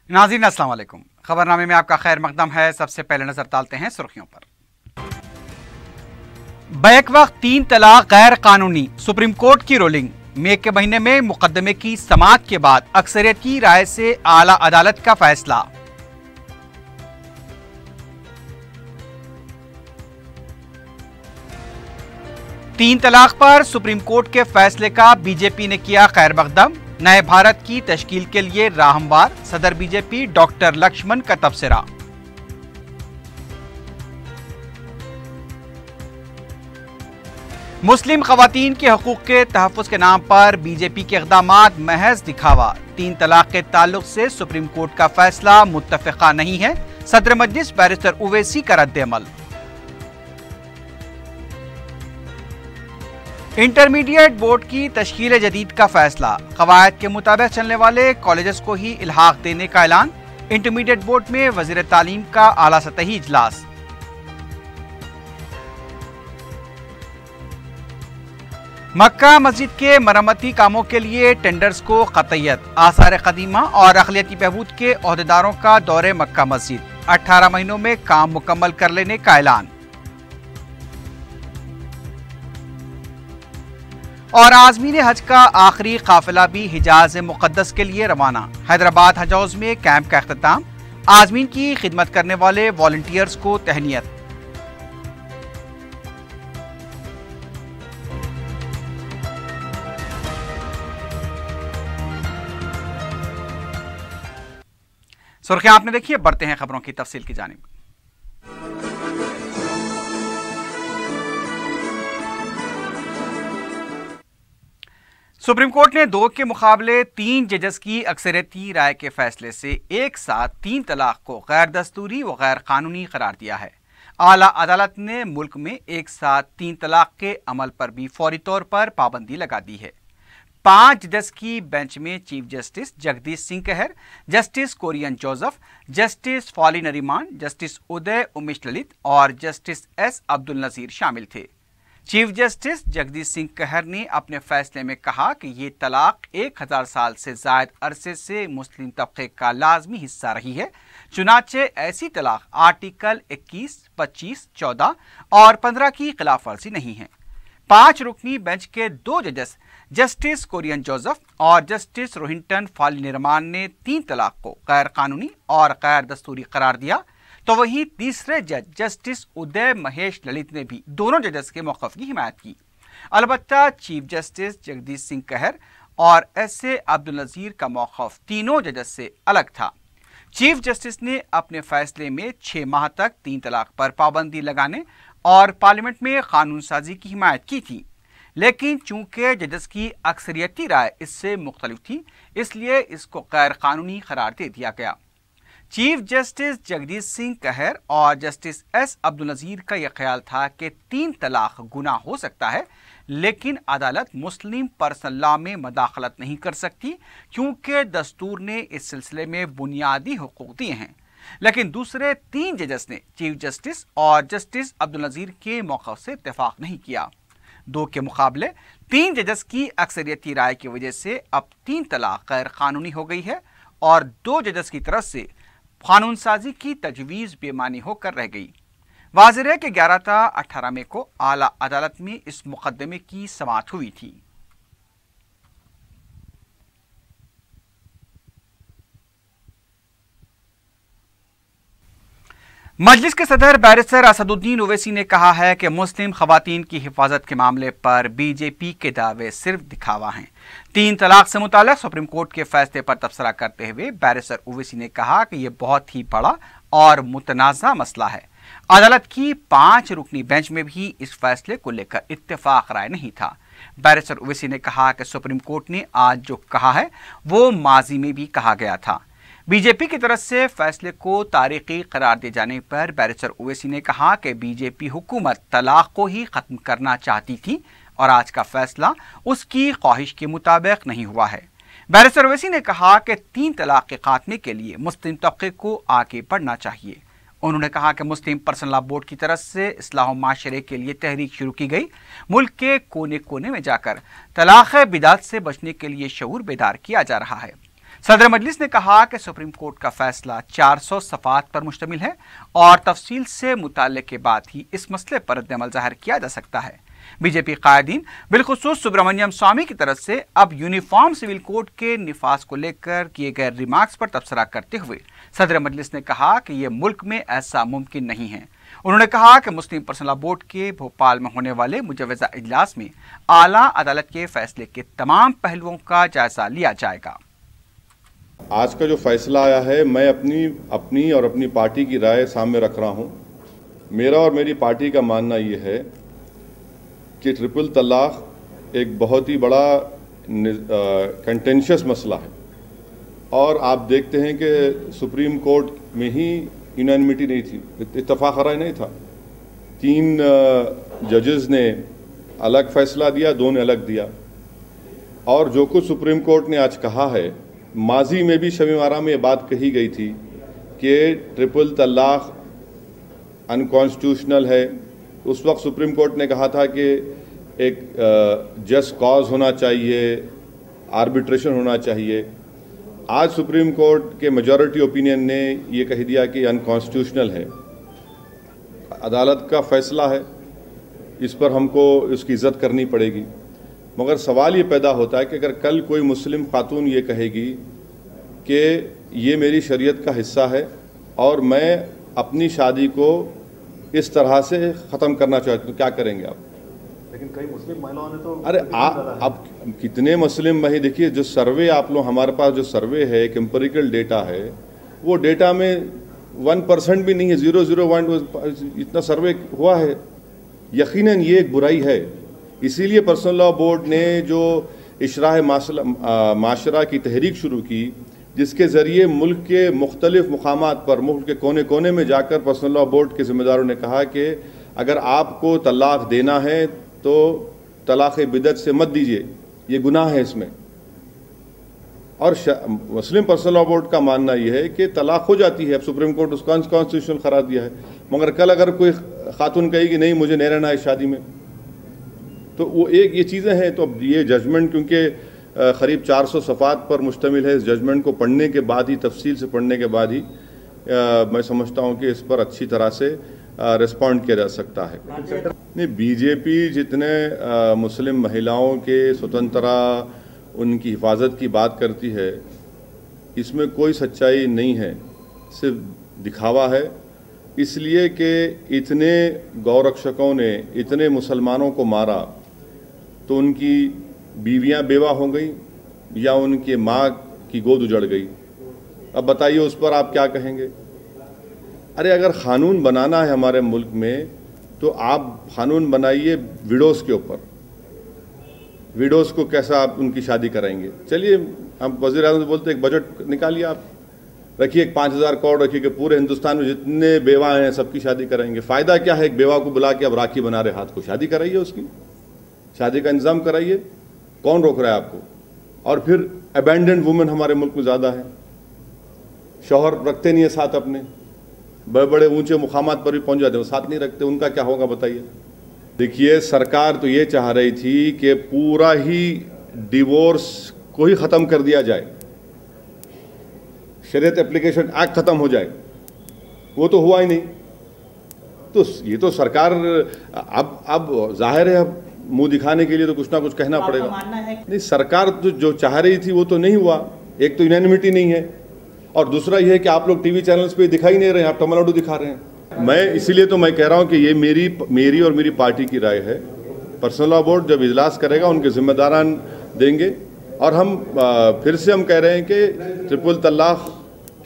नाज़रीन अस्सलाम वालेकुम। खबरनामे में आपका खैर मकदम है। सबसे पहले नजर डालते हैं सुर्खियों पर। बैक वक्त 3 तलाक गैर कानूनी, सुप्रीम कोर्ट की रूलिंग। मई के महीने में मुकदमे की समाअत के बाद अक्सरियत की राय से आला अदालत का फैसला। तीन तलाक पर सुप्रीम कोर्ट के फैसले का बीजेपी ने किया खैर मकदम। नए भारत की तश्कील के लिए राह हमवार, सदर बीजेपी डॉक्टर लक्ष्मण का तबसरा। मुस्लिम खवातीन के हकूक के तहफ़्फ़ुज़ के नाम पर बीजेपी के इक़दामात महज दिखावा। 3 तलाक के ताल्लुक से सुप्रीम कोर्ट का फैसला मुत्तफ़िक़ा नहीं है, सदर मजलिस बैरिस्टर उवैसी का रद्द-ए-अमल। इंटरमीडिएट बोर्ड की तश्कील जदीद का फैसला, क़वायद के मुताबिक चलने वाले कॉलेजेस को ही इल्हाक देने का ऐलान। इंटरमीडिएट बोर्ड में वज़ीर तालीम का आला सतही इजलास। मक्का मस्जिद के मरम्मती कामों के लिए टेंडर्स को क़तइयत। आसार क़दीमा और अक़लियती बहबूद के ओहदेदारों का दौरे मक्का मस्जिद। 18 महीनों में काम मुकम्मल कर लेने का ऐलान। और आज़मीन हज का आखिरी काफिला भी हिजाज मुक़द्दस के लिए रवाना। हैदराबाद हज हाउस में कैंप का इख्तिताम। आज़मीन की खिदमत करने वाले वॉलंटियर्स को तहनीयत। सुर्खियां आपने देखी है, बढ़ते हैं खबरों की तफसील की जानिब। सुप्रीम कोर्ट ने 2 के मुकाबले 3 जजेस की अक्सरियती राय के फैसले से एक साथ 3 तलाक को गैर दस्तूरी व गैर कानूनी करार दिया है। आला अदालत ने मुल्क में एक साथ 3 तलाक के अमल पर भी फौरी तौर पर पाबंदी लगा दी है। 5 जज की बेंच में chief justice Jagdish Singh Kehar, justice Kurian Joseph, justice Fali Nariman, justice Uday Umesh Lalit और जस्टिस एस अब्दुल नजीर शामिल थे। चीफ जस्टिस जगदीश सिंह कहर ने अपने फैसले में कहा कि ये तलाक 1000 साल से जायद अरसे से मुस्लिम तबके का लाजमी हिस्सा रही है। चुनाचे ऐसी तलाक आर्टिकल 21, 25, 14 और 15 की खिलाफ वर्जी नहीं है। 5 रुकनी बेंच के 2 जजेस जस्टिस कोरियन जोसेफ और जस्टिस रोहिंटन फॉली नरीमान ने 3 तलाक को गैर कानूनी और गैर दस्तूरी करार दिया, तो वहीं तीसरे जज जस्टिस उदय महेश ललित ने भी दोनों जजेस के मौक़िफ़ की हिमायत की। अलबत्ता चीफ जस्टिस जगदीश सिंह कहर और एस.ए. अब्दुल नज़ीर का मौक़िफ़ तीनों जजेस से अलग था। चीफ जस्टिस ने अपने फैसले में 6 माह तक 3 तलाक पर पाबंदी लगाने और पार्लियामेंट में कानून साजी की हिमायत की थी, लेकिन चूंकि जजेस की अक्सरियती राय इससे मुख्तलिफ थी, इसलिए इसको गैर कानूनी करार दे दिया गया। चीफ जस्टिस जगदीश सिंह कहर और जस्टिस एस अब्दुल नज़ीर का यह ख्याल था कि 3 तलाक गुनाह हो सकता है, लेकिन अदालत मुस्लिम पर्सनल लॉ में मदाखलत नहीं कर सकती क्योंकि दस्तूर ने इस सिलसिले में बुनियादी हुकूक दिए हैं। लेकिन दूसरे 3 जजेस ने चीफ जस्टिस और जस्टिस अब्दुल नज़ीर के मौक़िफ़ से इत्तेफाक नहीं किया। 2 के मुकाबले 3 जजेस की अक्सरियती राय की वजह से अब 3 तलाक गैर कानूनी हो गई है और 2 जजेस की तरफ से कानून साजी की तजवीज़ बेमानी होकर रह गई। वाज़ेह है कि 11 था 18 मई को आला अदालत में इस मुकदमे की समाअत हुई थी। मजलिस के सदर बैरिस्टर असदुद्दीन ओवैसी ने कहा है कि मुस्लिम खवातीन की हिफाजत के मामले पर बीजेपी के दावे सिर्फ दिखावा हैं। 3 तलाक से मुताल्लिक़ सुप्रीम कोर्ट के फैसले पर तबसरा करते हुए बैरिस्टर ओवैसी ने कहा कि यह बहुत ही बड़ा और मुतनाज़ा मसला है। अदालत की 5 रुकनी बेंच में भी इस फैसले को लेकर इत्तेफाक राय नहीं था। बैरिस्टर ओवैसी ने कहा कि सुप्रीम कोर्ट ने आज जो कहा है वो माजी में भी कहा गया था। बीजेपी की तरफ से फैसले को तारीखी करार दिए जाने पर बैरिस्टर ओवैसी ने कहा कि बीजेपी हुकूमत तलाक को ही खत्म करना चाहती थी और आज का फैसला उसकी ख्वाहिश के मुताबिक नहीं हुआ है। बैरिस्टर ओवैसी ने कहा कि 3 तलाक के खात्मे के लिए मुस्लिम तबके को आगे बढ़ना चाहिए। उन्होंने कहा कि मुस्लिम पर्सनल लॉ बोर्ड की तरफ से इस्लाह माशरे के लिए तहरीक शुरू की गई। मुल्क के कोने कोने में जाकर तलाक़ बिदात से बचने के लिए शऊर बेदार किया जा रहा है। सदर मजलिस ने कहा कि सुप्रीम कोर्ट का फैसला 400 सफ़ात पर मुश्तमिल है और तफसील से मुताले के बाद ही इस मसले पर रद्द-ए-अमल ज़ाहिर किया जा सकता है। बीजेपी कायदीन बिलखुसूस सुब्रमण्यम स्वामी की तरफ से अब यूनिफॉर्म सिविल कोड के निफाज को लेकर किए गए रिमार्क्स पर तबसरा करते हुए सदर मजलिस ने कहा कि ये मुल्क में ऐसा मुमकिन नहीं है। उन्होंने कहा कि मुस्लिम पर्सनल लॉ बोर्ड के भोपाल में होने वाले मुजव्वज़ा इजलास में आला अदालत के फैसले के तमाम पहलुओं का जायजा लिया जाएगा। आज का जो फैसला आया है, मैं अपनी और अपनी पार्टी की राय सामने रख रहा हूं। मेरा और मेरी पार्टी का मानना ये है कि ट्रिपल तलाक एक बहुत ही बड़ा कंटेंशियस मसला है और आप देखते हैं कि सुप्रीम कोर्ट में ही यूनानिमिटी नहीं थी, इत्तफाक राय नहीं था। 3 जजेस ने अलग फैसला दिया, 2 ने अलग दिया। और जो कुछ सुप्रीम कोर्ट ने आज कहा है, माजी में भी शमीमारा में ये बात कही गई थी कि ट्रिपल तलाक अनकॉन्स्टिट्यूशनल है। उस वक्त सुप्रीम कोर्ट ने कहा था कि एक जस्ट कॉज होना चाहिए, आर्बिट्रेशन होना चाहिए। आज सुप्रीम कोर्ट के मेजॉरिटी ओपिनियन ने ये कह दिया कि अनकॉन्स्टिट्यूशनल है। अदालत का फैसला है, इस पर हमको उसकी इज़्ज़त करनी पड़ेगी। मगर सवाल ये पैदा होता है कि अगर कल कोई मुस्लिम खातून ये कहेगी कि ये मेरी शरीयत का हिस्सा है और मैं अपनी शादी को इस तरह से ख़त्म करना चाहती हूँ, तो क्या करेंगे आप? लेकिन कई मुस्लिम महिलाओं ने तो अब कितने मुस्लिम महिला, देखिए जो सर्वे आप लोग, हमारे पास जो सर्वे है, एक एम्पिरिकल डेटा है, वो डेटा में 1% भी नहीं है, 0.01 इतना सर्वे हुआ है। यकीनन ये एक बुराई है। इसीलिए पर्सनल लॉ बोर्ड ने जो इशराह माशरा की तहरीक शुरू की, जिसके ज़रिए मुल्क के मुख्तलिफ मुकामात पर, मुल्क के कोने कोने में जाकर पर्सनल लॉ बोर्ड के ज़िम्मेदारों ने कहा कि अगर आपको तलाक देना है तो तलाक़ बिदअत से मत दीजिए, ये गुनाह है इसमें। और मुस्लिम पर्सनल लॉ बोर्ड का मानना यह है कि तलाक हो जाती है, अब सुप्रीम कोर्ट उसको अनकॉन्स्टिट्यूशनल करार दिया है। मगर कल अगर कोई खातून कहेगी नहीं मुझे नहीं रहना है शादी में, तो वो एक ये चीज़ें हैं। तो अब ये जजमेंट क्योंकि क़रीब 400 सफ़ात पर मुश्तमिल है, इस जजमेंट को पढ़ने के बाद ही, तफसील से पढ़ने के बाद ही मैं समझता हूँ कि इस पर अच्छी तरह से रिस्पॉन्ड किया जा सकता है। नहीं, बीजेपी जितने मुस्लिम महिलाओं के स्वतंत्रता, उनकी हिफाजत की बात करती है, इसमें कोई सच्चाई नहीं है, सिर्फ दिखावा है। इसलिए कि इतने गौरक्षकों ने इतने मुसलमानों को मारा तो उनकी बीवियां बेवा हो गई या उनके माँ की गोद उजड़ गई। अब बताइए उस पर आप क्या कहेंगे? अरे अगर क़ानून बनाना है हमारे मुल्क में तो आप क़ानून बनाइए विडोज़ के ऊपर। विडोज़ को कैसा आप उनकी शादी कराएंगे? चलिए, हम वज़ीर आज़म से बोलते एक बजट निकालिए, आप रखिए, एक 5000 करोड़ रखिए कि पूरे हिंदुस्तान में जितने बेवा हैं सबकी शादी कराएंगे। फ़ायदा क्या है? एक बेवा को बुला के अब राखी बना रहे हाथ को, शादी कराइए, उसकी शादी का इंतज़ाम कराइए, कौन रोक रहा है आपको? और फिर अबैंडन्ड वुमेन हमारे मुल्क में ज़्यादा है, शौहर रखते नहीं है साथ, अपने बड़े बड़े ऊंचे मुकामात पर भी पहुंच जाते हैं, वो साथ नहीं रखते, उनका क्या होगा बताइए? देखिए, सरकार तो ये चाह रही थी कि पूरा ही डिवोर्स को ही ख़त्म कर दिया जाए, शरीयत एप्लीकेशन एक्ट ख़त्म हो जाए, वो तो हुआ ही नहीं। तो ये तो सरकार अब जाहिर है, अब मुंह दिखाने के लिए तो कुछ ना कुछ कहना पड़ेगा। नहीं, सरकार तो जो चाह रही थी वो तो नहीं हुआ। एक तो यूनानिमिटी नहीं है और दूसरा ये है कि आप लोग टीवी चैनल्स पे दिखाई नहीं रहे हैं, आप तमिलनाडु दिखा रहे हैं। मैं इसीलिए तो मैं कह रहा हूँ कि ये मेरी और मेरी पार्टी की राय है। पर्सनल लॉ बोर्ड जब इजलास करेगा उनके जिम्मेदारान देंगे। और हम फिर से हम कह रहे हैं कि ट्रिपल तलाक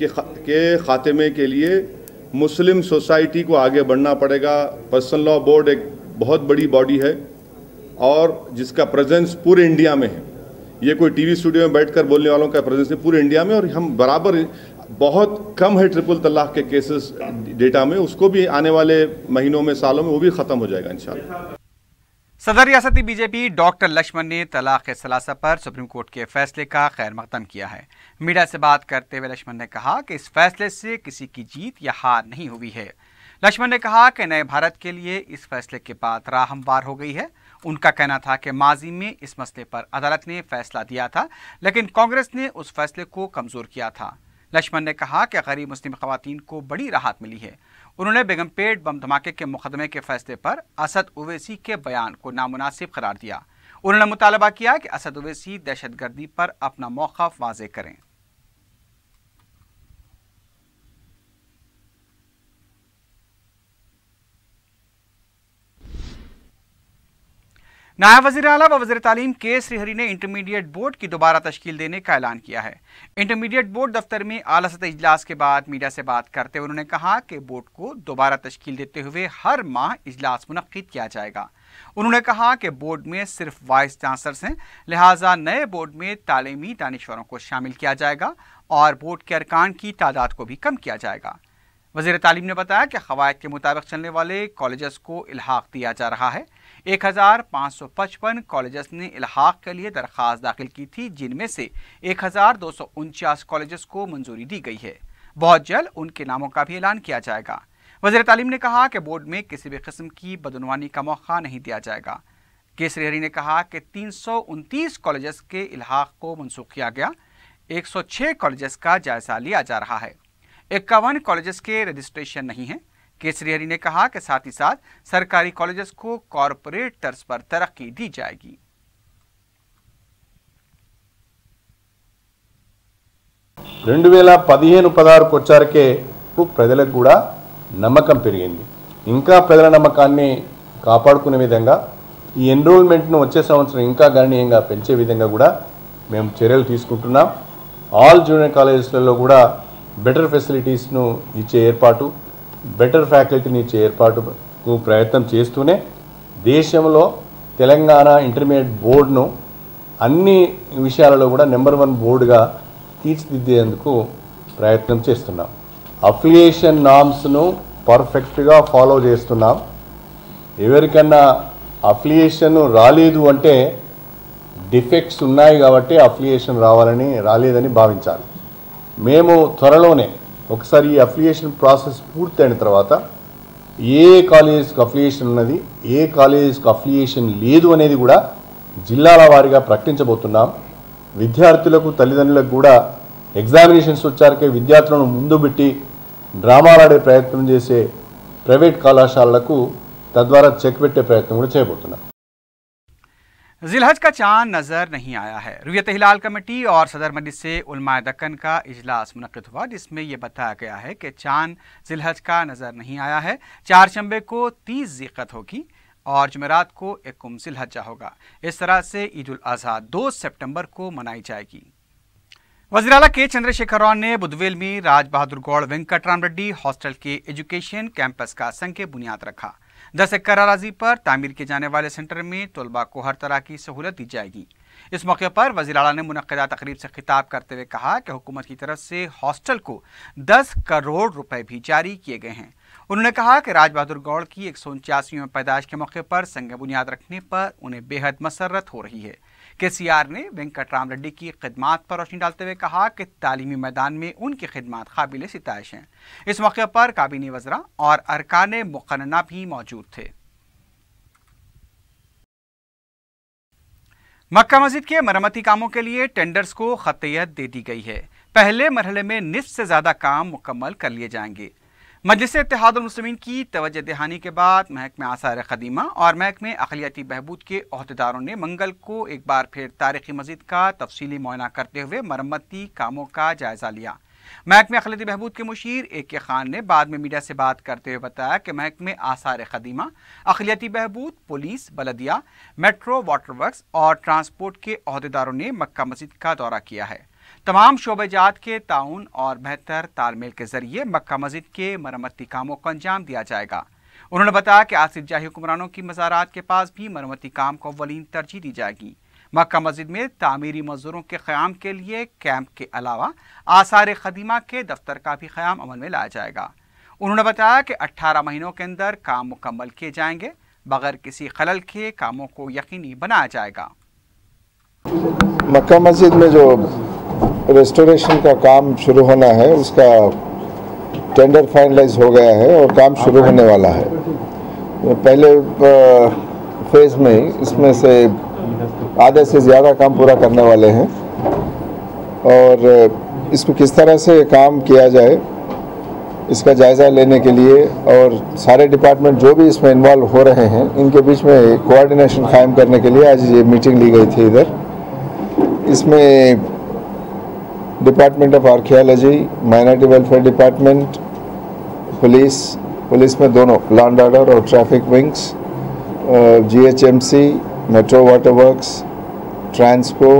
के खात्मे के लिए मुस्लिम सोसाइटी को आगे बढ़ना पड़ेगा। पर्सनल लॉ बोर्ड एक बहुत बड़ी बॉडी है और जिसका प्रेजेंस पूरे इंडिया में है। ये कोई टीवी स्टूडियो में बैठकर बोलने वालों का प्रेजेंस है पूरे इंडिया में। और हम बराबर, बहुत कम है ट्रिपल तलाक के केसेस डेटा में, उसको भी आने वाले महीनों में, सालों में वो भी ख़त्म हो जाएगा इंशाल्लाह। सदर रियासती बीजेपी डॉक्टर लक्ष्मण ने तलाक सलासा पर सुप्रीम कोर्ट के फैसले का खैर मकदम किया है। मीडिया से बात करते हुए लक्ष्मण ने कहा कि इस फैसले से किसी की जीत या हार नहीं हुई है। लक्ष्मण ने कहा कि नए भारत के लिए इस फैसले के बाद राह हमवार हो गई है। ان کا کہنا تھا کہ ماضی میں اس مسئلے پر عدالت نے فیصلہ دیا تھا لیکن کانگریس نے اس فیصلے کو کمزور کیا تھا۔ لکشمن نے کہا کہ غریب مسلم خواتین کو بڑی راحت ملی ہے۔ انہوں نے بیگم پیٹ بم دھماکے کے مقدمے کے فیصلے پر اسد اویسی کے بیان کو نامناسب قرار دیا۔ انہوں نے مطالبہ کیا کہ اسد اویسی دہشت گردی پر اپنا موقف واضح کریں۔ نائب وزیر اعلیٰ و وزیر تعلیم کے سری ہری نے انٹرمیڈیٹ بورڈ کی دوبارہ تشکیل دینے کا اعلان کیا ہے۔ انٹرمیڈیٹ بورڈ دفتر میں اعلیٰ سطحی اجلاس کے بعد میڈیا سے بات کرتے ہوئے انہوں نے کہا کہ بورڈ کو دوبارہ تشکیل دیتے ہوئے ہر ماہ اجلاس منعقد کیا جائے گا۔ انہوں نے کہا کہ بورڈ میں صرف وائس چانسلرز ہیں، لہٰذا نئے بورڈ میں تعلیمی دانشوروں کو شامل کیا جائے گا اور بورڈ کے ارکان کی تعداد کو بھی کم کیا جائے گا۔ وزیر تعلیم نے بتایا کہ قواعد کے مطابق چلنے والے کالجز کو الحاق دیا جا رہا ہے۔ 1555 کالجز نے الحاق کے لیے درخواست داخل کی تھی، جن میں سے 1249 کالجز کو منظوری دی گئی ہے۔ بہت جلد ان کے ناموں کا بھی اعلان کیا جائے گا۔ وزیر تعلیم نے کہا کہ بورڈ میں کسی بھی قسم کی بدعنوانی کا موقع نہیں دیا جائے گا۔ کیسری ہری نے کہا کہ 329 کالجز کے الحاق کو منسوخ کیا گیا، 106 کالجز کا جائزہ لیا جا رہا ہے، 51 کالجز کے رجسٹریشن نہیں ہیں۔ کیسری ہری نے کہا کہ ساتھ ہی ساتھ سرکاری کالجز کو کارپوریٹ طرز پر ترقی دی جائے گی۔ 2015-16 వచ్చారికే ప్రజలకు కూడా నమ్మకం పెరిగింది। ఇంకా ప్రజల నమ్మకాన్ని కాపాడుకునే విధంగా ఈ ఎన్రోల్మెంట్ను వచ్చే సంవత్సరం ఇంకా గణనీయంగా పెంచే విధంగా కూడా మేము చర్యలు తీసుకుంటున్నాం। ఆల్ జూనియర్ కాలేజెస్లలో కూడా బెటర్ ఫెసిలిటీస్ను ఇచ్చే ఏర్పాటు, బెటర్ ఫ్యాకల్టీని ఇచ్చే ఏర్పాటుకు ప్రయత్నం చేస్తూనే దేశంలో తెలంగాణ ఇంటర్మీడియట్ బోర్డును అన్ని విషయాలలో కూడా నెంబర్ 1 బోర్డుగా తీర్చిదిద్దేందుకు ప్రయత్నం చేస్తున్నాం। అఫిలియేషన్ నామ్స్ను పర్ఫెక్ట్గా ఫాలో చేస్తున్నాం। ఎవరికన్నా అఫిలియేషన్ రాలేదు అంటే డిఫెక్ట్స్ ఉన్నాయి కాబట్టి అఫిలియేషన్ రాలేదని భావించాలి। మేము త్వరలోనే ఒకసారి ఈ అఫిలియేషన్ ప్రాసెస్ పూర్తయిన తర్వాత ఏ కాలేజెస్కి అఫిలియేషన్ ఉన్నది, ఏ కాలేజెస్కి అఫిలియేషన్ లేదు అనేది కూడా జిల్లాల వారీగా ప్రకటించబోతున్నాం। విద్యార్థులకు, తల్లిదండ్రులకు కూడా ఎగ్జామినేషన్స్ వచ్చాకే విద్యార్థులను ముందు పెట్టి డ్రామాలాడే ప్రయత్నం చేసే ప్రైవేట్ కళాశాలలకు తద్వారా చెక్ పెట్టే ప్రయత్నం కూడా చేయబోతున్నాం। ذی‌الحج کا چاند نظر نہیں آیا ہے۔ رویت ہلال کمیٹی اور صدر مجلس سے علماء دکن کا اجلاس منعقد ہوا، جس میں یہ بتایا گیا ہے کہ چاند ذی‌الحج کا نظر نہیں آیا ہے۔ چہارشنبے کو 30 ذی‌قعدہ ہوگی اور جمعرات کو 1 ذی الحجہ ہوگا۔ اس طرح سے عید الاضحیٰ 2 سپٹمبر کو منائی جائے گی۔ وزیر اعلیٰ کے چندر شیکھر راؤ نے بدویل میں راج بہادر گوڑ وینکٹ رام ریڈی ہاسٹل کے ایجوکیشن کیمپس کا سنگ بنیاد رکھا۔ 10 ایکڑ اراضی پر تعمیر کیے جانے والے سینٹر میں طلباء کو ہر طرح کی سہولت دی جائے گی۔ اس موقع پر وزیر اعلیٰ نے منعقدہ تقریب سے خطاب کرتے ہوئے کہا کہ حکومت کی طرف سے ہاسٹل کو 10 کروڑ روپے بھی جاری کیے گئے ہیں۔ انہوں نے کہا کہ راج بہادر گوڑ کی 189ویں پیدائش کے موقع پر سنگ بنیاد رکھنے پر انہیں بے حد مسرت ہو رہی ہے۔ KCR نے وینکٹ رام ریڈی کی خدمات پر روشنی ڈالتے ہوئے کہا کہ تعلیمی میدان میں ان کی خدمات قابل ستائش ہیں۔ اس موقع پر کابینی وزراء اور ارکان مقننہ بھی موجود تھے۔ مکہ مسجد کے مرمتی کاموں کے لیے ٹینڈرز کو خطیت دے دی گئی ہے۔ پہلے مرحلے میں نصف سے زیادہ کام مکمل کر لیے جائیں گے۔ مجلس اتحاد المسلمین کی توجہ دہانی کے بعد محکمہ آثار قدیمہ اور محکمہ اقلیتی بہبود کے عہدیداروں نے منگل کو ایک بار پھر تاریخی مسجد کا تفصیلی معائنہ کرتے ہوئے مرمتی کاموں کا جائزہ لیا۔ محکمہ اقلیتی بہبود کے مشیر AK خان نے بعد میں میڈیا سے بات کرتے ہوئے بتایا کہ محکمہ آثار قدیمہ، اقلیتی بہبود، پولیس، بلدیہ، میٹرو، واٹر ورکس اور ٹرانسپورٹ کے عہدیداروں نے مکہ مسجد کا دورہ کیا ہے۔ تمام شعبہ جات کے تعاون اور بہتر تال میل کے ذریعے مکہ مسجد کے مرمتی کاموں کو انجام دیا جائے گا۔ انہوں نے بتایا کہ آصف جاہی حکمرانوں کی مزارات کے پاس بھی مرمتی کام کو اولین ترجیح دی جائے گی۔ مکہ مسجد میں تعمیری مزدوروں کے قیام کے لیے کیمپ کے علاوہ آثار قدیمہ کے دفتر کا بھی قیام عمل میں لایا جائے گا۔ انہوں نے بتایا کہ 18 مہینوں کے اندر کام مکمل کیے جائیں گے، بغیر کسی خلل کے کاموں کو یقینی بنایا جائے گا۔ مکہ مسجد میں جو ریسٹوریشن کا کام شروع ہونا ہے اس کا ٹینڈر فائنلائز ہو گیا ہے اور کام شروع ہونے والا ہے۔ پہلے फेज़ में इसमें से आधे से ज़्यादा काम पूरा करने वाले हैं और इसको किस तरह से काम किया जाए इसका जायज़ा लेने के लिए और सारे डिपार्टमेंट जो भी इसमें इन्वॉल्व हो रहे हैं इनके बीच में कोऑर्डिनेशन कायम करने के लिए आज ये मीटिंग ली गई थी इधर। इसमें department of archaeology, minority welfare department, police में दोनों लॉ एंड ऑर्डर और traffic wings, GHMC, metro water works, Transco,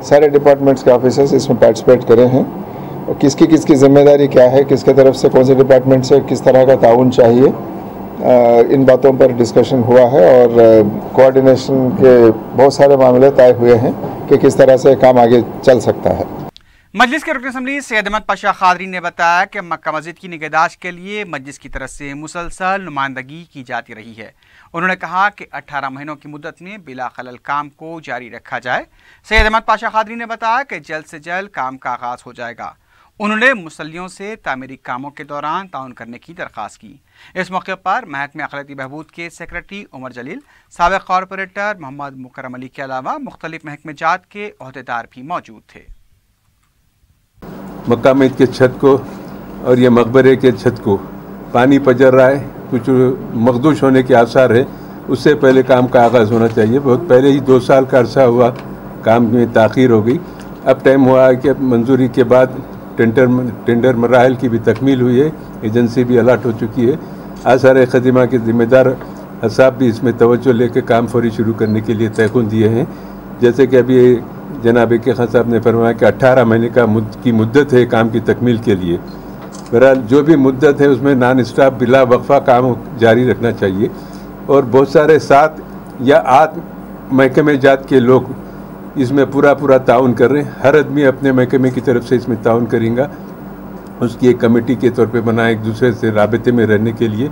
सारे डिपार्टमेंट्स के ऑफिसर्स इसमें पार्टिसिपेट करे हैं और किसकी जिम्मेदारी क्या है, किसके तरफ से कौन से डिपार्टमेंट से किस तरह का ताउन चाहिए, इन बातों पर डिस्कशन हुआ है और कोऑर्डिनेशन के बहुत सारे मामले तय हुए हैं कि किस तरह से काम आगे चल सकता है। मजलिस के रुकन असम्बली सैयद अहमद पाशा खादरी ने बताया कि मक्का मस्जिद की निगहदाश्त के लिए मजलिस की तरफ से मुसलसल नुमाइंदगी की जाती रही है। उन्होंने कहा कि 18 महीनों की मुद्दत में बिला खलल काम को जारी रखा जाए। सैयद अहमद पाशा खादरी ने बताया कि जल्द से जल्द काम का आगाज़ हो जाएगा। उन्होंने मुसल्लियों से तामीरी कामों के दौरान ताउन करने की दरख्वास्त की। इस मौके पर महकमे अखलाकी बहबूद के सेक्रेटरी उमर जलील, साबिक़ कॉरपोरेटर मोहम्मद मुकर्रम अली के अलावा मुख्तलिफ महकमे जात के ओहदेदार भी मौजूद थे। मक्का मस्जिद के छत को और ये मकबरे के छत को पानी पजर रहा है, कुछ मखदूश होने के आसार है, उससे पहले काम का आगाज़ होना चाहिए। बहुत पहले ही 2 साल का अरसा हुआ, काम में ताख़ीर हो गई। अब टाइम हुआ है कि मंजूरी के बाद टेंडर मराहल की भी तकमील हुई है, एजेंसी भी अलाट हो चुकी है। आसार खदीमा के ज़िम्मेदार हसाब भी इसमें तवज्जो लेकर काम फौरी शुरू करने के लिए तयक़ुन दिए हैं। जैसे कि अभी जनाब के खान साहब ने फरमाया कि 18 महीने की मुद्दत है काम की तकमील के लिए। बहरहाल जो भी मुद्दत है उसमें नॉन स्टॉप बिला वक्फा काम जारी रखना चाहिए और बहुत सारे 7 या 8 महकमे जात के लोग इसमें पूरा ताउन कर रहे हैं। हर आदमी अपने महकमे की तरफ से इसमें ताउन करेगा। उसकी एक कमेटी के तौर पे बना, एक दूसरे से राबते में रहने के लिए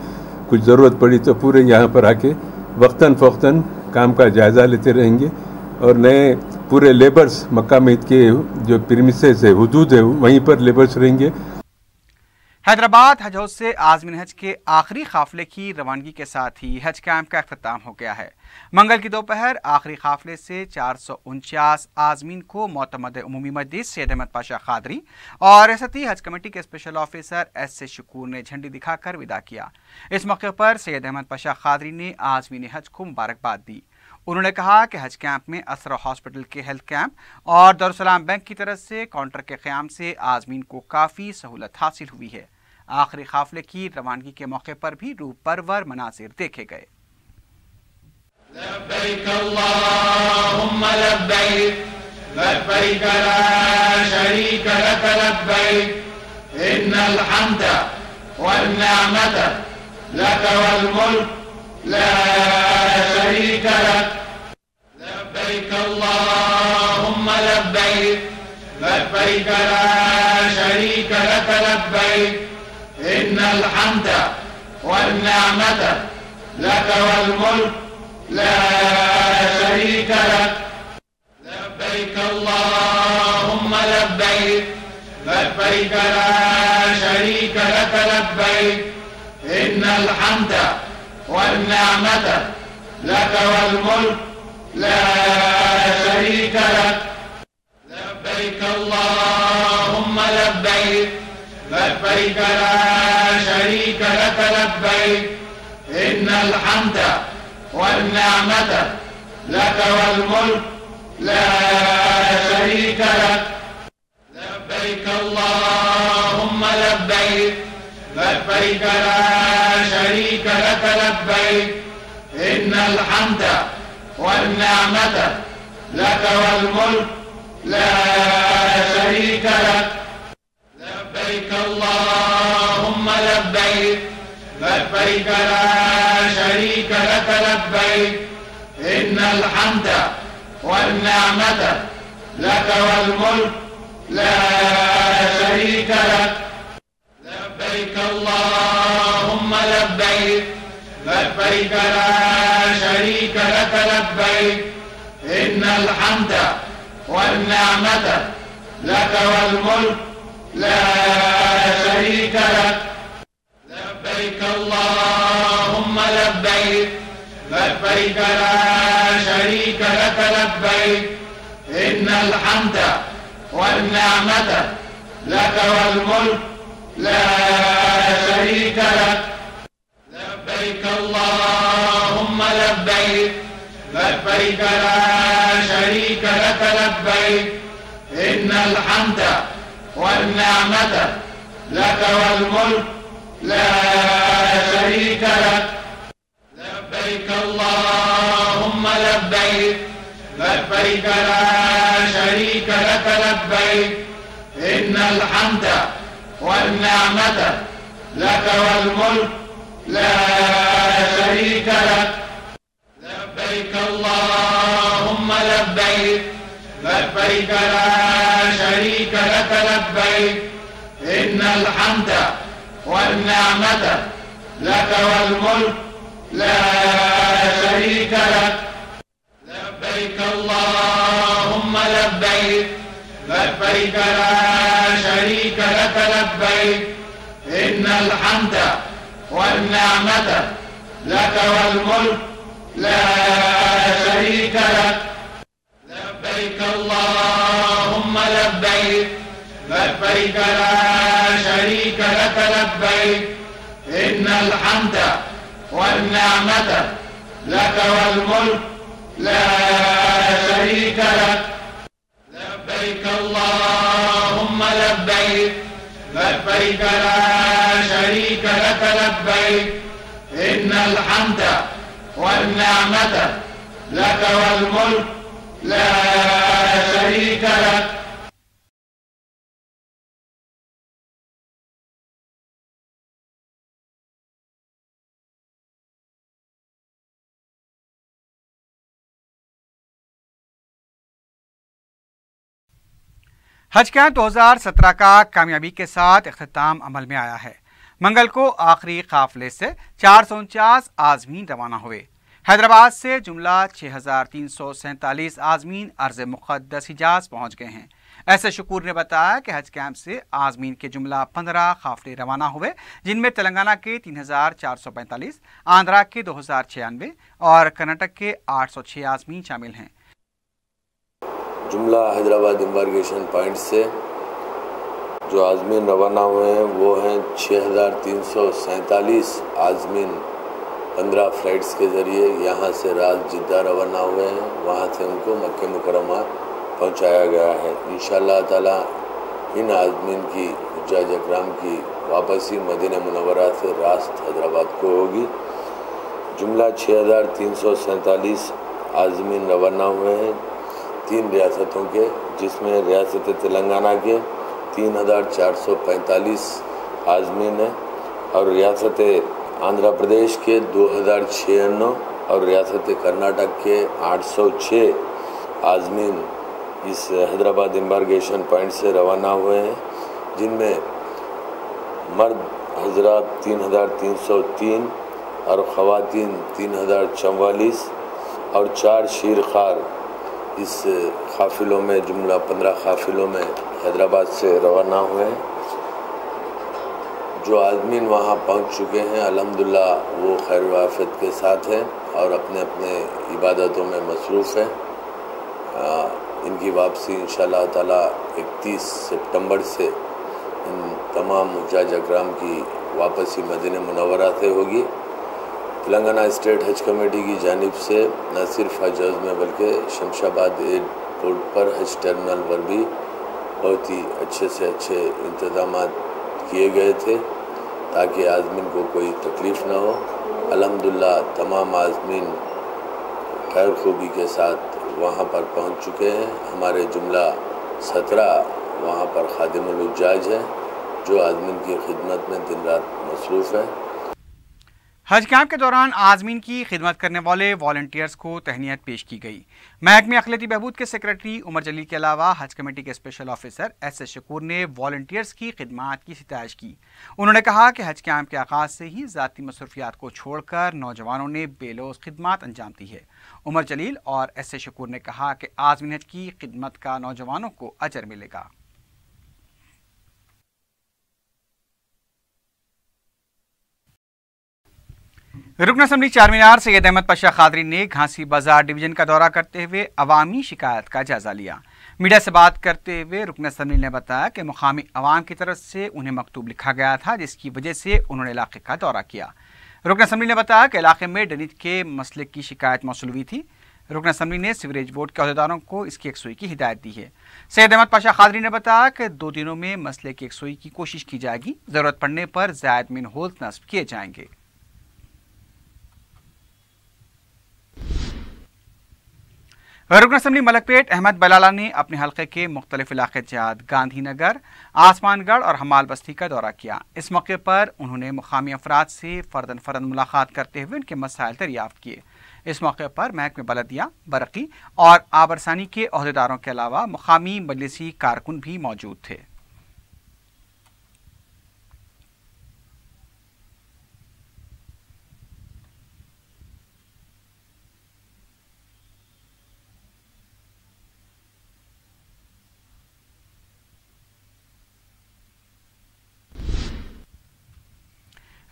कुछ ज़रूरत पड़ी तो पूरे यहाँ पर आके वक्तन फ़ौक्तन काम का जायज़ा लेते रहेंगे और नए पूरे लेबर्स मक्का मस्जिद के जो प्रीमिसेस है, हुदूद है, वहीं पर लेबर्स रहेंगे। हैदराबाद हज हाउस से आज़मीन हज के आखिरी काफिले की रवानगी के साथ ही हज कैंप का अख्ताम हो गया है। मंगल की दोपहर आखिरी काफिले से 449 आज़मीन को मोतमद उमूमी मजलिस सैयद अहमद पाशा खादरी और रियासती हज कमेटी के स्पेशल ऑफिसर S. शकूर ने झंडी दिखाकर विदा किया। इस मौके पर सैयद अहमद पाशा खादरी ने आज़मीन हज को मुबारकबाद दी। उन्होंने कहा कि हज कैंप में असरा हॉस्पिटल के हेल्थ कैंप और दारुस्सलाम बैंक की तरफ से काउंटर के क़याम से आज़मीन को काफ़ी सहूलत हासिल हुई है। आखिरी काफिले की रवानगी के मौके पर भी रूह परवर मनासिर देखे गए। लब्बैक अल्लाहुम्मा लब्बैक, लब्बैक ला शरीक लक लब्बैक, इन्नल हम्दा वन निअमत लक वल मुल्क ला शरीक लक। लब्बैक अल्लाहुम्मा लब्बैक, लब्बैक ला शरीक लक लब्बैक, इन्नल हम्दा वन निअमत लक वल मुल्क ला शरीक लक। लब्बैक अल्लाहुम्मा लब्बैक, लब्बैक ला शरीक लक लब्बैक, इन्नल हम्दा वन निअमत लक वल मुल्क ला शरीक लक। लब्बैक अल्लाहुम्मा लब्बैक, लब्बैक ला शरीक लक लब्बैक, इन्नल हम्दा वन निअमत लक वल मुल्क ला शरीक लक। लब्बैक अल्लाहुम्मा लब्बैक, लब्बैक ला शरीक लक लब्बैक, इन्नल हम्दा वन निअमत लक वल मुल्क ला शरीक लक। लब्बैक अल्लाहुम्मा लब्बैक, लब्बैक ला शरीक लक लब्बैक, इन्नल हम्दा वन निअमत लक वल मुल्क ला शरीक लक। लब्बैक अल्लाहुम्मा लब्बैक, लब्बैक ला शरीक लक लब्बैक, इन्नल हम्दा वन निअमत लक वल मुल्क ला शरीक लक। लब्बैक अल्लाहुम्मा लब्बैक, लब्बैक لبيك لا شريك لك لبيك إن الحمد والنعمة لك والملك لا شريك لك لبيك اللهم لبيك لبيك لا شريك لك لبيك إن الحمد والنعمة لك والملك لا شريك لك لبيك اللهم لبيك لبيك لا شريك لك لبيك إن الحمد والنعمة لك والملك لا شريك لك لبيك اللهم لبيك لبيك لا شريك لك لبيك إن الحمد والنعمة لك والملك لا شريك لك لبيك اللهم لبيك لبيك لا شريك لك لبيك إن الحمد والنعمة لك والملك لا شريك لك لبيك اللهم لبيك لبيك لا شريك لك لبيك إن الحمد والنعمة لك والملك لا شريك لك لبيك اللهم لبيك لبيك لا شريك لك لبيك إن الحمد والنعمة لك والملك لا شريك لك हज कैंप 2017 का कामयाबी के साथ इख्तिताम अमल में आया है। मंगल को आखिरी काफिले से 449 आज़मीन रवाना हुए। हैदराबाद से जुमला 6347 आज़मीन अर्ज़ मुक़द्दस हिजाज पहुँच गए हैं। ऐसे शकूर ने बताया कि हज कैंप से आज़मीन के जुमला 15 काफिले रवाना हुए, जिनमें तेलंगाना के 3445, आंध्रा के 2096 और कर्नाटक के 806 आज़मीन शामिल हैं। जुमला हैदराबाद इम्बार्गेशन पॉइंट से जो आज़मीन रवाना हुए हैं वो हैं 6347 आज़मीन 15 फ़्लाइट्स के ज़रिए यहाँ से रात जिद्दा रवाना हुए हैं। वहाँ से उनको मक्के मुकर्रमा पहुँचाया गया है। इंशाअल्लाह ताला इन आज़मीन की हुज्जाज अकराम की वापसी मदीना मुनव्वरा से रास्त हैदराबाद को होगी। जुमला 6347 आज़मीन रवाना हुए हैं 3 रियासतों के, जिसमें रियासत तेलंगाना के 3445 आज़मीन है और रियासत आंध्र प्रदेश के 2096 और रियासत कर्नाटक के 806 आज़मीन इस हैदराबाद इम्बार्गेशन पॉइंट से रवाना हुए हैं, जिनमें मर्द हजरात 3303 और ख़वातीन 3044 और 4 शीरखार इस काफ़िलों में जुमला 15 काफ़िलों में हैदराबाद से रवाना हुए हैं। जो आज़मीन वहाँ पहुँच चुके हैं अल्हम्दुलिल्लाह वो खैर वाफ़ियत के साथ हैं और अपने अपने इबादतों में मसरूफ़ हैं। इनकी वापसी इंशाअल्लाह ताला 31 सितंबर से इन तमाम हुज्जाज अकराम की वापसी मदीना मुनव्वरा से होगी। तेलंगाना स्टेट हज कमेटी की जानिब से न सिर्फ हज हाउस में बल्कि शमशाबाद एयरपोर्ट पर हज टर्मिनल पर भी बहुत ही अच्छे से अच्छे इंतजाम किए गए थे ताकि आज़मीन को कोई तकलीफ़ न हो। अल्हम्दुलिल्लाह तमाम आज़मीन खैर खूबी के साथ वहाँ पर पहुँच चुके हैं। हमारे जुमला 17 वहाँ पर खादिमुल हुज्जाज हैं जो आज़मीन की खिदमत में दिन रात मसरूफ़ हैं। हज कैंप के दौरान आज़मीन की खिदमत करने वाले वॉलंटियर्स को तहनीत पेश की गई। महकमे अक़लियती बहबूद के सेक्रेटरी उमर जलील के अलावा हज कमेटी के स्पेशल ऑफिसर एस शकूर ने वॉलंटियर्स की खिदमत की सितारिश की। उन्होंने कहा कि हज कैंप के आगाज़ से ही ज़ाती मसरूफियात को छोड़कर नौजवानों ने बेलोस खिदमत अंजाम दी है। उमर जलील और एस शकूर ने कहा कि आज़मीन हज की खिदमत का नौजवानों को अजर मिलेगा। रुकन असम्बली चारमीनार सैयद अहमद पाशा कादरी ने घासी बाजार डिवीजन का दौरा करते हुए अवामी शिकायत का जायजा लिया। मीडिया से बात करते हुए रुकन असम्बली ने बताया कि मुकामी अवाम की तरफ से उन्हें मकतूब लिखा गया था, जिसकी वजह से उन्होंने इलाके का दौरा किया। रुकन असम्बली ने बताया कि इलाके में ड्रेनेज के मसले की शिकायत मौसूल हुई थी। रुकन असम्बली ने सीवरेज बोर्ड के अहदेदारों को इसकी यकसुई की हिदायत दी है। सैयद अहमद पाशा कादरी ने बताया कि 2 दिनों में मसले की यकसुई की कोशिश की जाएगी, जरूरत पड़ने पर ज़ायद मिन होल्स नस्ब किए जाएंगे। रुकन असम्बली मलकपेट अहमद बलाला ने अपने हल्के के मुख्तलिफ इलाके जात गांधी नगर, आसमानगढ़ और हमाल बस्ती का दौरा किया। इस मौके पर उन्होंने मुकामी अफराद से फ़र्दन फ़र्द मुलाकात करते हुए उनके मसाइल दरियाफ्त किए। इस मौके पर महकमे बलदिया, बरकी और आबरसानी के अहदेदारों के अलावा मुकामी मजलिसी कारकुन भी मौजूद थे।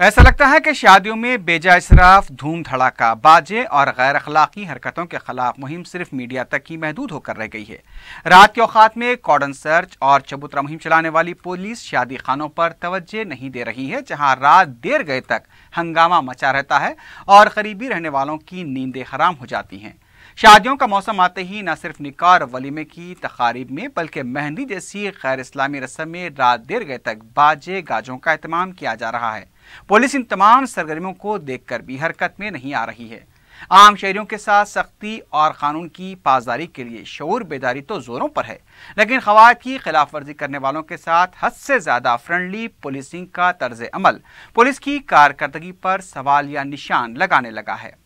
ऐसा लगता है कि शादियों में बेजा इसराफ, धूम धड़ाका, बाजे और गैर अखलाकी हरकतों के खिलाफ मुहिम सिर्फ मीडिया तक ही महदूद होकर रह गई है। रात के औकात में कॉर्डन सर्च और चबूतरा मुहिम चलाने वाली पुलिस शादी खानों पर तवज्जो नहीं दे रही है, जहां रात देर गए तक हंगामा मचा रहता है और करीबी रहने वालों की नींदें हराम हो जाती हैं। शादियों का मौसम आते ही न सिर्फ निकाह और वलीमे की तकारीब में बल्कि मेहंदी जैसी गैर इस्लामी रस्म में रात देर गए तक बाजे गाजों का एहतमाम किया जा रहा है। पुलिस इन तमाम सरगर्मियों को देखकर भी हरकत में नहीं आ रही है। आम शहरियों के साथ सख्ती और कानून की पासदारी के लिए शऊर बेदारी तो जोरों पर है, लेकिन क़वायद की खिलाफ वर्जी करने वालों के साथ हद से ज्यादा फ्रेंडली पुलिसिंग का तर्ज अमल पुलिस की कारकर्दगी पर सवाल या निशान लगाने लगा है।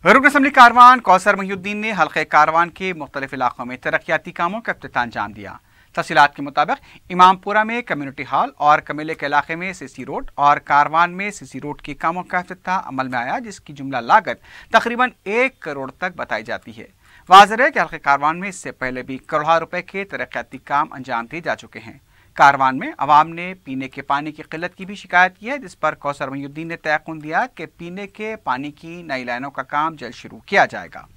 रुकन असम्बली कारवान कौसर महिउद्दीन ने हल्के कारवान के मुख्तलिफ इलाकों में तरक्याती कामों का इफ्तिताह अंजाम दिया। तफसीलात के मुताबिक इमामपुरा में कम्युनिटी हॉल और कमेले के इलाके में सीसी रोड और कारवान में सीसी रोड के कामों का इफ्तिताह अमल में आया, जिसकी जुमला लागत तकरीबन 1 करोड़ तक बताई जाती है। वाज़ेह है कि हल्के कारवान में इससे पहले भी करोड़ों रुपए के तरक्याती काम अंजाम दिए जा चुके हैं। कारवान में अवाम ने पीने के पानी की किल्लत की भी शिकायत की है, जिस पर कौसर महिउद्दीन ने तयक़ुन दिया कि पीने के पानी की नई लाइनों का काम जल्द शुरू किया जाएगा।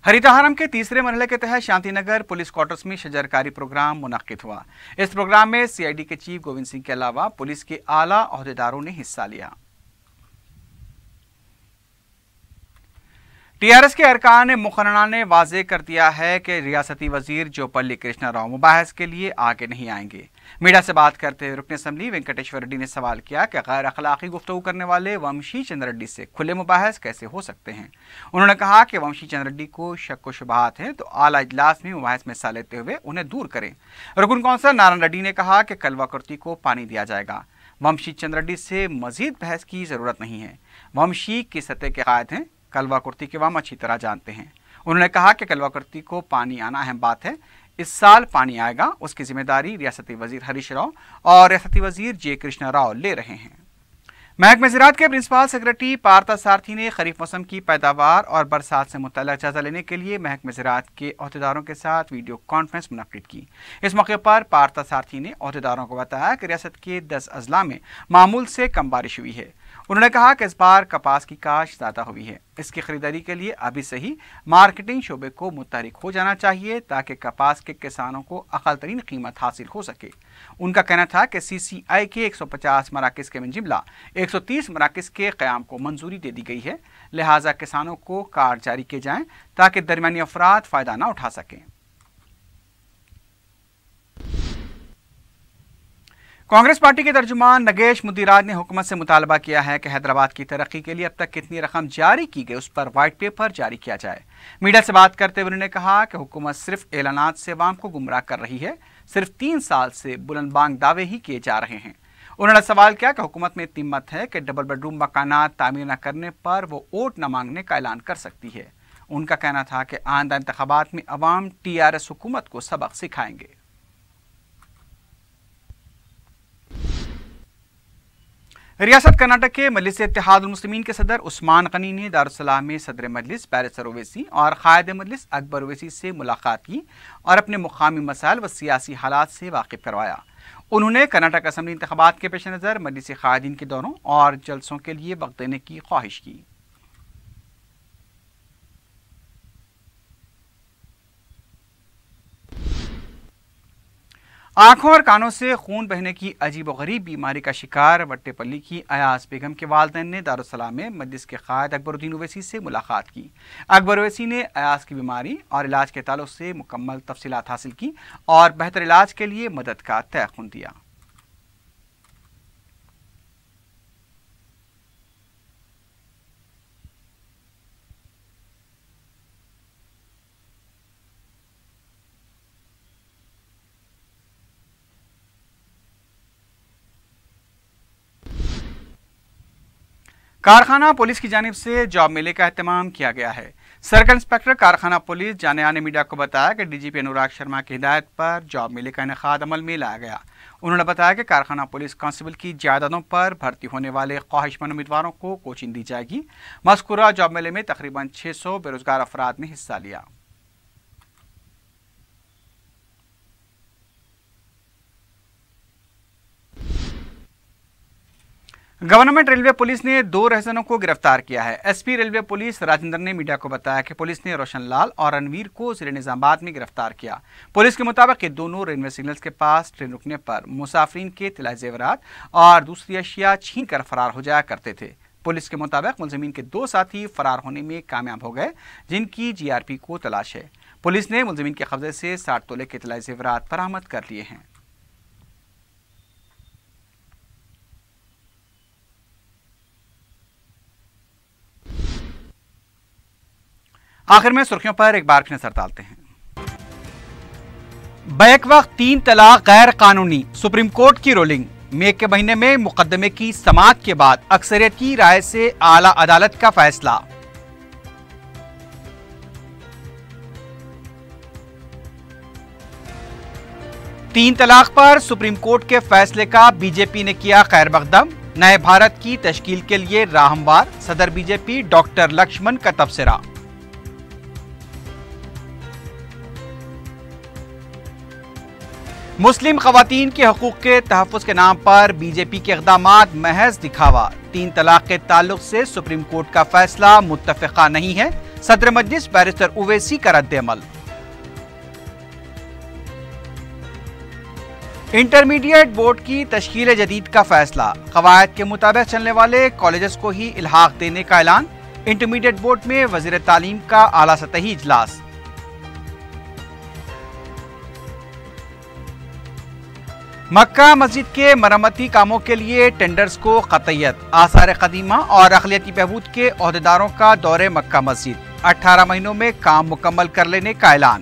हरितहारम के तीसरे मरहले के तहत शांतिनगर पुलिस क्वार्टर्स में शजरकारी प्रोग्राम मुनक्किद हुआ। इस प्रोग्राम में सीआईडी के चीफ गोविंद सिंह के अलावा पुलिस के आला अहदेदारों ने हिस्सा लिया। टीआरएस के अरकान मुकर्ररा ने वाज़ेह कर दिया है कि रियासती वजीर जोपल्ली कृष्णा राव मुबाहस के लिए आगे नहीं आएंगे। मीडिया से बात करते हुए रुकन असम्बली वेंकटेश्वर रेड्डी ने सवाल किया कि गैर अखलाकी गुफ्तगू करने वाले वंशी चंद्र रेड्डी से खुले मुबाहस कैसे हो सकते हैं। उन्होंने कहा कि वंशी चंद्र रेड्डी को शक व शुबहात हैं तो आला इजलास में मुबाहस में हिस्सा लेते हुए उन्हें दूर करें। रुकन कौंसल नारायण रेड्डी ने कहा कि कलवा कुर्ती को पानी दिया जाएगा। वंशी चंद्र रेड्डी से मजीद बहस की जरूरत नहीं है। वंशी की सतह के कायद हैं, कलवा कुर्ती के वाम अच्छी तरह जानते हैं। उन्होंने कहा कि कलवा कुर्ती को पानी आना अहम बात है। इस साल पानी आएगा, उसकी जिम्मेदारी रियासती वजीर हरीश राव और रियासती वजीर जे कृष्णा राव ले रहे हैं। महकमे ज़राअत के प्रिंसिपल सेक्रेटरी पार्था सारथी ने खरीफ मौसम की पैदावार और बरसात से मुतल्लिक़ जायजा लेने के लिए महकमे ज़राअत के अहदेदारों के साथ वीडियो कॉन्फ्रेंस मुनक्किद की। इस मौके पर पार्था सारथी ने अहदेदारों को बताया कि रियासत के 10 अजला में मामूल से कम बारिश हुई है। उन्होंने कहा कि इस बार कपास की काश्त ज़्यादा हुई है। इसकी खरीदारी के लिए अभी से ही मार्केटिंग शोबे को मुतहरिक हो जाना चाहिए ताकि कपास के किसानों को अक़ल तरीन कीमत हासिल हो सके। उनका कहना था कि CCI के 150 मराकज़ के जिमला 130 मराकज़ के क़याम को मंजूरी दे दी गई है, लिहाजा किसानों को कार्ड जारी किए जाएँ ताकि दरमियानी अफराद फ़ायदा न उठा सकें। कांग्रेस पार्टी के तर्जुमान नगेश मुद्दीराज ने हुकूमत से मुतालबा किया है कि हैदराबाद की तरक्की के लिए अब तक कितनी रकम जारी की गई उस पर वाइट पेपर जारी किया जाए। मीडिया से बात करते हुए उन्होंने कहा कि हुकूमत सिर्फ ऐलानात से अवाम को गुमराह कर रही है। सिर्फ 3 साल से बुलंदबांग दावे ही किए जा रहे हैं। उन्होंने सवाल किया कि हुकूमत में इतनी हिम्मत है कि डबल बेडरूम मकानात तामीर न करने पर वो वोट न मांगने का ऐलान कर सकती है। ان کا کہنا تھا کہ آئندہ انتخابات میں عوام TRS حکومت کو سبق سکھائیں گے۔ ریاست کرناٹک کے مجلس اتحاد المسلمین کے صدر عثمان غنی نے دارالسلام میں صدر مجلس بیرسٹر اویسی اور قائد مجلس اکبر اویسی سے ملاقات کی اور اپنے مقامی مسائل و سیاسی حالات سے واقف کروایا۔ انہوں نے کرناٹک اسمبلی انتخابات کے پیش نظر مجلس قائدین کے دوروں اور جلسوں کے لیے وقت دینے کی خواہش کی۔ آنکھوں اور کانوں سے خون بہنے کی عجیب و غریب بیماری کا شکار وٹے پلی کی ایاز بیگم کے والدین نے دارالسلام میں مجلس کے قائد اکبر الدین اویسی سے ملاقات کی۔ اکبر اویسی نے ایاز کی بیماری اور علاج کے تعلق سے مکمل تفصیلات حاصل کی اور بہتر علاج کے لیے مدد کا تیقن دیا۔ کارخانہ پولیس کی جانب سے جاب میلے کا اہتمام کیا گیا ہے۔ سرکل انسپکٹر کارخانہ پولیس جانیہ نے میڈیا کو بتایا کہ DGP انوراگ شرما کی ہدایت پر جاب میلے کا انعقاد عمل میں لایا گیا۔ انہوں نے بتایا کہ کارخانہ پولیس کانسٹیبل کی جائیدادوں پر بھرتی ہونے والے خواہش مند امیدواروں کو کوچنگ دی جائے گی۔ مذکورہ جاب میلے میں تقریباً 600 بے روزگار افراد نے حصہ لیا۔ گورنمنٹ ریلوے پولیس نے 2 رہزنوں کو گرفتار کیا ہے۔ SP ریلوے پولیس راجندر نے میڈیا کو بتایا کہ پولیس نے روشن لال اور رنویر کو ضلع نظام آباد میں گرفتار کیا۔ پولیس کے مطابق یہ دونوں ریلوے سگنلز کے پاس ٹرین رکنے پر مسافرین کے طلائی زیورات اور دوسری اشیاء چھین کر فرار ہو جایا کرتے تھے۔ پولیس کے مطابق ملزمین کے 2 ساتھی فرار ہونے میں کامیاب ہو گئے جن کی GRP کو تلاش ہے۔ پولیس نے ملزمین کے قبضے سے 60 تولے کے طلائی زیورات برآمد کر لیے ہیں۔ آخر میں سرخیوں پر ایک بار پھر نظر ڈالتے ہیں۔ بیک وقت 3 طلاق غیر قانونی، سپریم کورٹ کی رولنگ۔ مئی کے مہینے میں مقدمے کی سماعت کے بعد اکثریت کی رائے سے اعلی عدالت کا فیصلہ۔ تین طلاق پر سپریم کورٹ کے فیصلے کا BJP نے کیا خیر مقدم۔ نئے بھارت کی تشکیل کے لیے راہ ہموار، صدر BJP ڈاکٹر لکشمن کا تبصرہ۔ مسلم خواتین کے حقوق کے تحفظ کے نام پر BJP کے اقدامات محض دکھاوا۔ 3 طلاق کے تعلق سے سپریم کورٹ کا فیصلہ متفقہ نہیں ہے، صدر مجلس بیرسٹر اویسی کا رد عمل۔ انٹرمیڈیٹ بورڈ کی تشکیل جدید کا فیصلہ، قواعد کے مطابق چلنے والے کالجز کو ہی الحاق دینے کا اعلان۔ انٹرمیڈیٹ بورڈ میں وزیر تعلیم کا اعلیٰ سطحی اجلاس۔ مکہ مسجد کے مرمتی کاموں کے لیے ٹینڈرز کو قطعیت، آثار قدیمہ اور اقلیتی بہبود کے عہدیداروں کا دورہ مکہ مسجد، 18 مہینوں میں کام مکمل کر لینے کا اعلان۔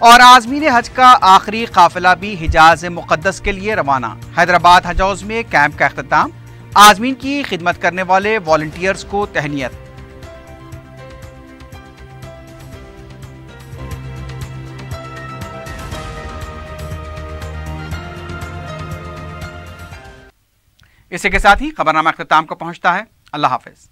اور عازمین حج کا آخری قافلہ بھی حجاز مقدس کے لیے روانہ، حیدرآباد حج ہاؤس میں کیمپ کا اختتام، عازمین کی خدمت کرنے والے والنٹیئرز کو تہنیت۔ اسی کے ساتھ ہی خبرنامہ اختتام کو پہنچتا ہے۔ اللہ حافظ۔